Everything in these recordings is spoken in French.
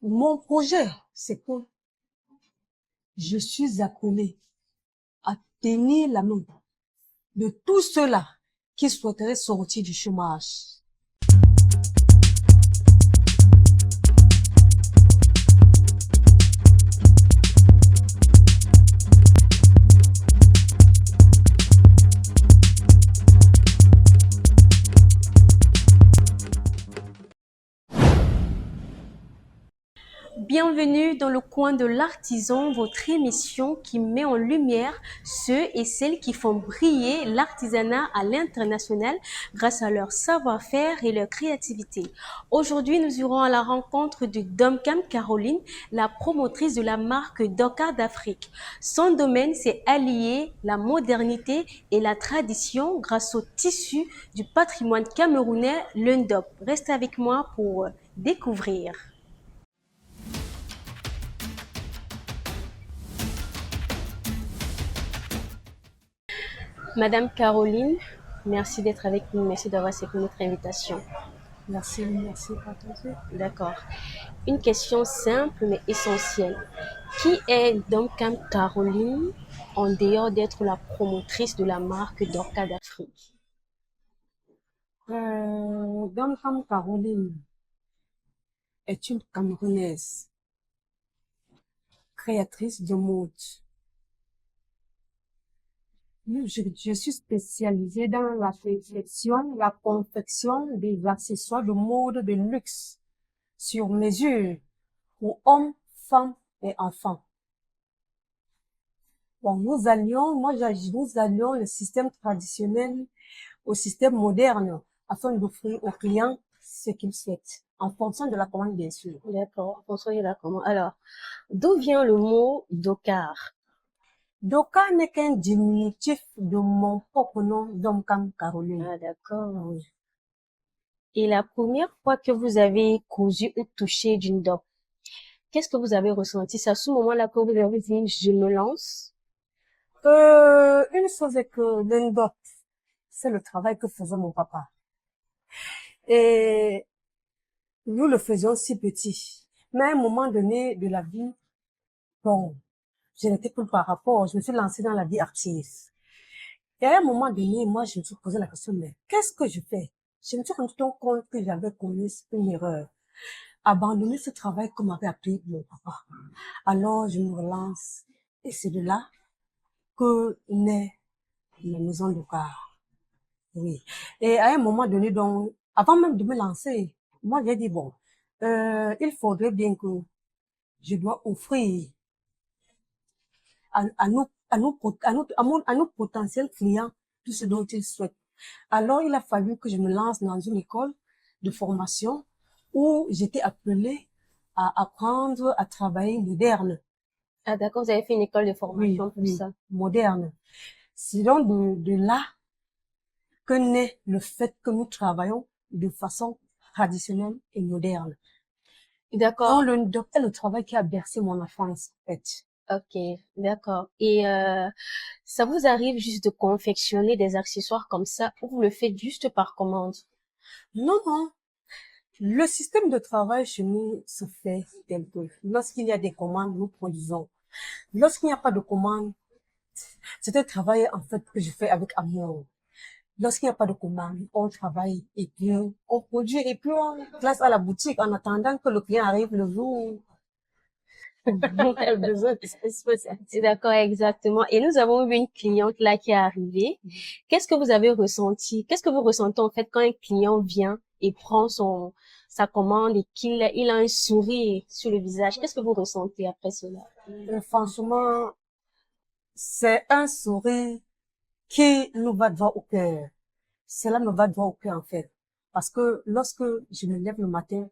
Mon projet, c'est que je suis accolée à tenir la main de tous ceux-là qui souhaiteraient sortir du chômage. Bienvenue dans le coin de l'artisan, votre émission qui met en lumière ceux et celles qui font briller l'artisanat à l'international grâce à leur savoir-faire et leur créativité. Aujourd'hui, nous irons à la rencontre de Domcam Caroline, la promotrice de la marque Doka d'Afrique. Son domaine, c'est allier la modernité et la tradition grâce au tissu du patrimoine camerounais, l'Undop. Restez avec moi pour découvrir. Madame Caroline, merci d'être avec nous. Merci d'avoir accepté notre invitation. Merci, partagez. D'accord. Une question simple mais essentielle. Qui est Domcam Caroline en dehors d'être la promotrice de la marque Dorca d'Afrique? Dame Caroline est une Camerounaise, créatrice de mode. Je suis spécialisée dans la la confection des accessoires de mode de luxe sur mesure pour hommes, femmes et enfants. Bon, nous allions le système traditionnel au système moderne afin d'offrir aux clients ce qu'ils souhaitent, en fonction de la commande, bien sûr. D'accord, François est là comment? Alors, d'où vient le mot Dokar? Doka n'est qu'un diminutif de mon propre nom, Domcam Caroline. Ah, d'accord. Oui. Et la première fois que vous avez cousu ou touché d'une doc, qu'est-ce que vous avez ressenti? C'est à ce moment-là que vous avez dit, je me lance? Une chose est que l'endoc, c'est le travail que faisait mon papa. Et nous le faisions si petit. Mais à un moment donné de la vie, bon, je n'étais plus par rapport, je me suis lancée dans la vie active. Et à un moment donné, moi, je me suis posé la question, mais qu'est-ce que je fais? Je me suis rendu compte que j'avais commis une erreur. Abandonner ce travail que m'avait appris mon papa. Alors, je me relance. Et c'est de là que naît la maison de car. Oui. Et à un moment donné, donc, avant même de me lancer, moi, j'ai dit, bon, il faudrait bien que je dois offrir à nos potentiels clients tout ce dont ils souhaitent. Alors, il a fallu que je me lance dans une école de formation où j'étais appelée à apprendre à travailler moderne. Ah, d'accord, vous avez fait une école de Oui, formation pour oui, ça. moderne. C'est donc de là que naît le fait que nous travaillons de façon traditionnelle et moderne. D'accord. Donc, le travail qui a bercé mon enfance, en fait. Ok, d'accord. Et ça vous arrive juste de confectionner des accessoires comme ça ou vous le faites juste par commande? Non, non. Le système de travail chez nous se fait tel que lorsqu'il y a des commandes, nous produisons. Lorsqu'il n'y a pas de commande, c'est un travail, en fait, que je fais avec amour. Lorsqu'il n'y a pas de commande, on travaille et puis on produit et puis on place à la boutique en attendant que le client arrive le jour où il a besoin de ça. D'accord, exactement. Et nous avons eu une cliente là qui est arrivée. Qu'est-ce que vous avez ressenti? Qu'est-ce que vous ressentez en fait quand un client vient et prend sa commande et il a un sourire sur le visage? Qu'est-ce que vous ressentez après cela? Franchement, c'est un sourire qui nous va droit au cœur. Cela me va droit au cœur, en fait. Parce que lorsque je me lève le matin,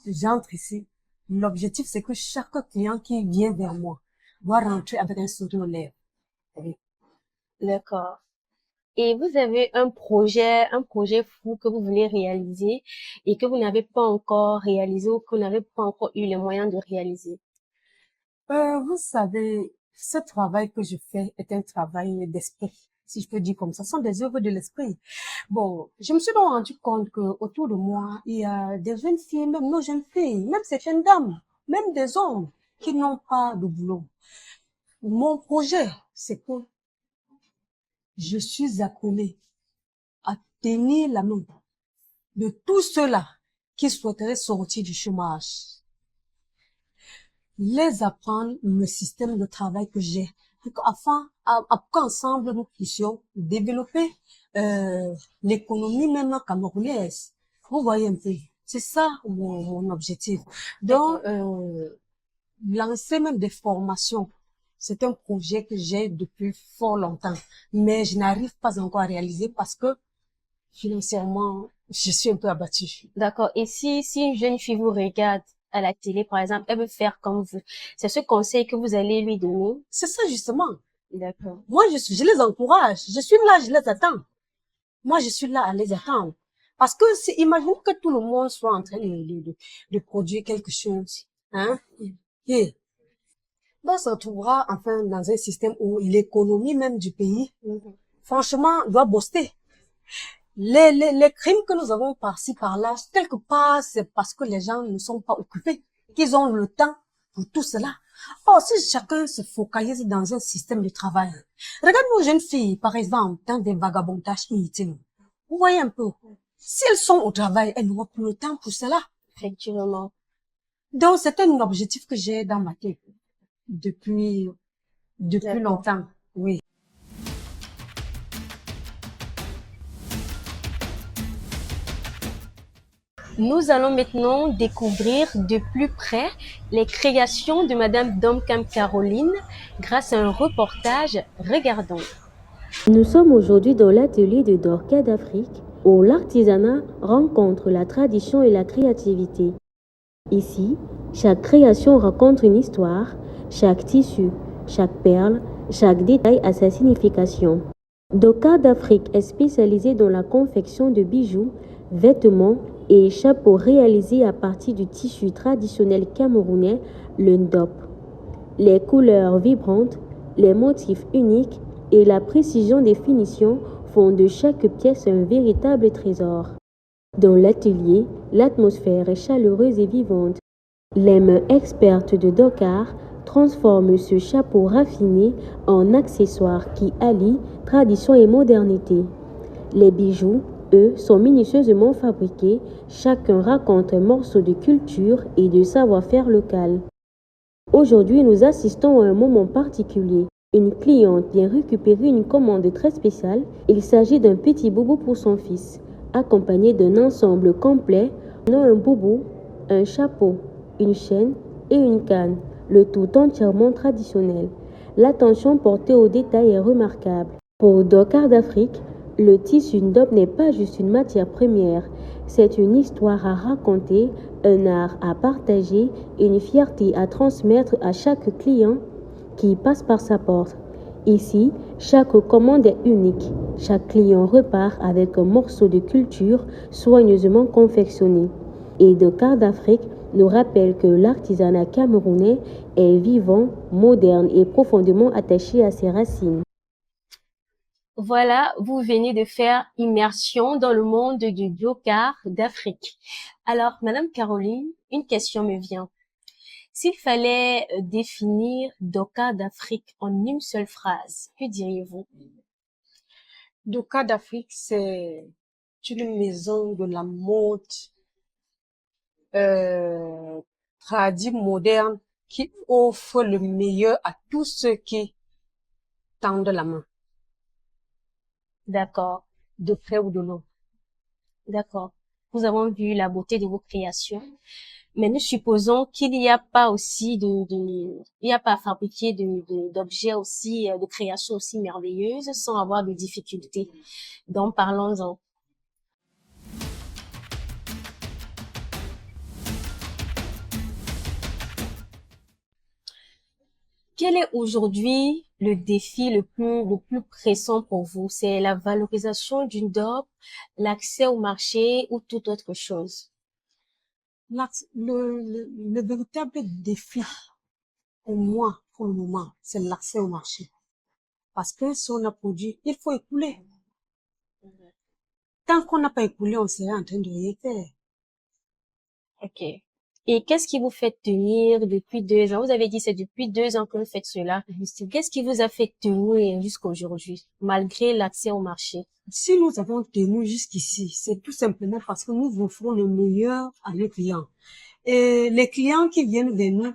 j'entre ici. L'objectif, c'est que chaque client qui vient vers moi doit rentrer avec un sourire aux lèvres. Oui. D'accord. Et vous avez un projet fou que vous voulez réaliser et que vous n'avez pas encore réalisé ou que vous n'avez pas encore eu les moyens de réaliser. Vous savez, ce travail que je fais est un travail d'esprit. si je peux dire comme ça, ce sont des œuvres de l'esprit. Bon, je me suis donc rendu compte que autour de moi, il y a des jeunes filles, même nos jeunes filles, même certaines dames, même des hommes qui n'ont pas de boulot. Mon projet, c'est que je suis accolée à tenir la main de tous ceux-là qui souhaiteraient sortir du chômage, les apprendre le système de travail que j'ai, afin qu'ensemble nous puissions développer l'économie même camerounaise. Vous voyez un peu, c'est ça mon objectif. Donc, lancer même des formations, c'est un projet que j'ai depuis fort longtemps, mais je n'arrive pas encore à réaliser parce que financièrement, je suis un peu abattue. D'accord. Et si une jeune fille vous regarde à la télé, par exemple, elle veut faire comme vous, c'est ce conseil que vous allez lui donner? C'est ça justement. D'accord. Moi, je les encourage. Je suis là, je les attends. Moi, je suis là à les attendre. Parce que imagine que tout le monde soit en train de produire quelque chose, hein. Et on se retrouvera enfin dans un système où l'économie même du pays, franchement, doit booster. Les crimes que nous avons par-ci, par-là, quelque part, c'est parce que les gens ne sont pas occupés, qu'ils ont le temps pour tout cela. Or, si chacun se focalise dans un système de travail, regarde nos jeunes filles, par exemple, dans des vagabondages inutiles. Vous voyez un peu. Si elles sont au travail, elles n'auront plus le temps pour cela. Effectivement. Donc, c'est un objectif que j'ai dans ma tête depuis D'accord. longtemps. Oui. Nous allons maintenant découvrir de plus près les créations de Madame Domcam Caroline grâce à un reportage. Regardons. Nous sommes aujourd'hui dans l'atelier de Dorcas d'Afrique où l'artisanat rencontre la tradition et la créativité. Ici, chaque création raconte une histoire, chaque tissu, chaque perle, chaque détail a sa signification. Dorcas d'Afrique est spécialisée dans la confection de bijoux, vêtements et chapeaux réalisés à partir du tissu traditionnel camerounais, le ndop. Les couleurs vibrantes, les motifs uniques et la précision des finitions font de chaque pièce un véritable trésor. Dans l'atelier, l'atmosphère est chaleureuse et vivante. Les mains expertes de Dokar transforment ce chapeau raffiné en accessoire qui allie tradition et modernité. Les bijoux, eux, sont minutieusement fabriqués, chacun raconte un morceau de culture et de savoir-faire local. Aujourd'hui, nous assistons à un moment particulier. Une cliente vient récupérer une commande très spéciale. Il s'agit d'un petit boubou pour son fils, accompagné d'un ensemble complet, non un boubou, un chapeau, une chaîne et une canne, le tout entièrement traditionnel. L'attention portée aux détails est remarquable. Pour Dokar d'Afrique, le tissu ndop n'est pas juste une matière première, c'est une histoire à raconter, un art à partager, une fierté à transmettre à chaque client qui passe par sa porte. Ici, chaque commande est unique. Chaque client repart avec un morceau de culture soigneusement confectionné. Et Dokar d'Afrique nous rappelle que l'artisanat camerounais est vivant, moderne et profondément attaché à ses racines. Voilà, vous venez de faire immersion dans le monde du Dokar d'Afrique. Alors, Madame Caroline, une question me vient. S'il fallait définir Dokar d'Afrique en une seule phrase, que diriez-vous? Dokar d'Afrique, c'est une maison de la mode tradie moderne qui offre le meilleur à tous ceux qui tendent la main. D'accord, de près ou de loin. D'accord. Nous avons vu la beauté de vos créations, mais nous supposons qu'il n'y a pas aussi il n'y a pas à fabriquer d'objets aussi, de créations aussi merveilleuses sans avoir de difficultés. Donc, parlons-en. Quel est aujourd'hui le défi le plus pressant pour vous? C'est la valorisation d'une DOP, l'accès au marché ou toute autre chose? Le véritable défi pour moi, pour le moment, c'est l'accès au marché. Parce que si on a produit, il faut écouler. Tant qu'on n'a pas écoulé, on serait en train de rien faire. Ok. Et qu'est-ce qui vous fait tenir depuis 2 ans? Vous avez dit c'est depuis 2 ans que vous faites cela. Qu'est-ce qui vous a fait tenir jusqu'à aujourd'hui, malgré l'accès au marché? Si nous avons tenu jusqu'ici, c'est tout simplement parce que nous offrons le meilleur à nos clients. Et les clients qui viennent vers nous,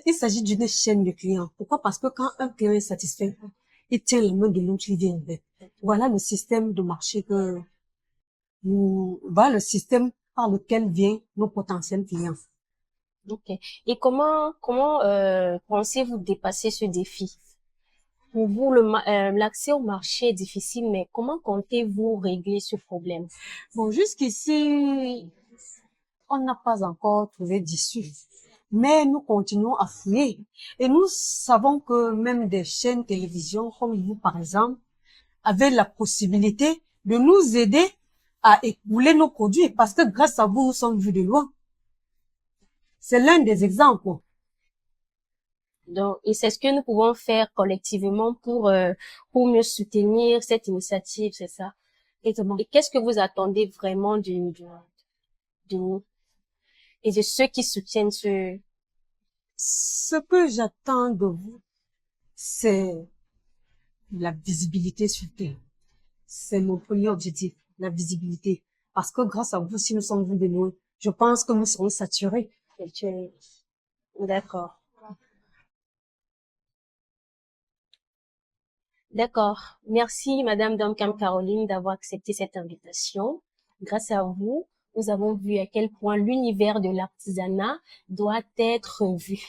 il s'agit d'une chaîne de clients. Pourquoi? Parce que quand un client est satisfait, il tient les mains de l'autre, il vient vers. Voilà le système de marché voilà le système par lequel viennent nos potentiels clients. Ok. Et comment pensez-vous dépasser ce défi? Pour vous, l'accès au marché est difficile, mais comment comptez-vous régler ce problème? Bon, jusqu'ici, on n'a pas encore trouvé d'issue. Mais nous continuons à fouiller. Et nous savons que même des chaînes télévision, comme vous par exemple, avaient la possibilité de nous aider à écouler nos produits parce que grâce à vous, nous sommes vus de loin. C'est l'un des exemples. Donc, et c'est ce que nous pouvons faire collectivement pour mieux soutenir cette initiative, c'est ça? Exactement. Et qu'est-ce que vous attendez vraiment de nous et de ceux qui soutiennent Ce que j'attends de vous, c'est la visibilité sur Terre. C'est mon premier objectif, la visibilité. Parce que grâce à vous, si nous sommes vus de loin, je pense que nous serons saturés. D'accord. D'accord. Merci, Madame Domcam Caroline, d'avoir accepté cette invitation. Grâce à vous, nous avons vu à quel point l'univers de l'artisanat doit être vu.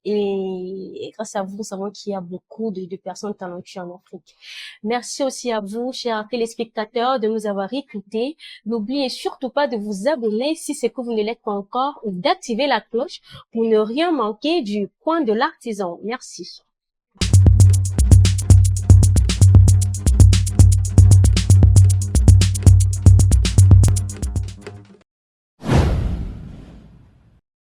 Et grâce à vous, nous savons qu'il y a beaucoup de personnes talentueuses en Afrique. Merci aussi à vous, chers téléspectateurs, de nous avoir écoutés. N'oubliez surtout pas de vous abonner si c'est que vous ne l'êtes pas encore ou d'activer la cloche pour ne rien manquer du coin de l'artisan. Merci.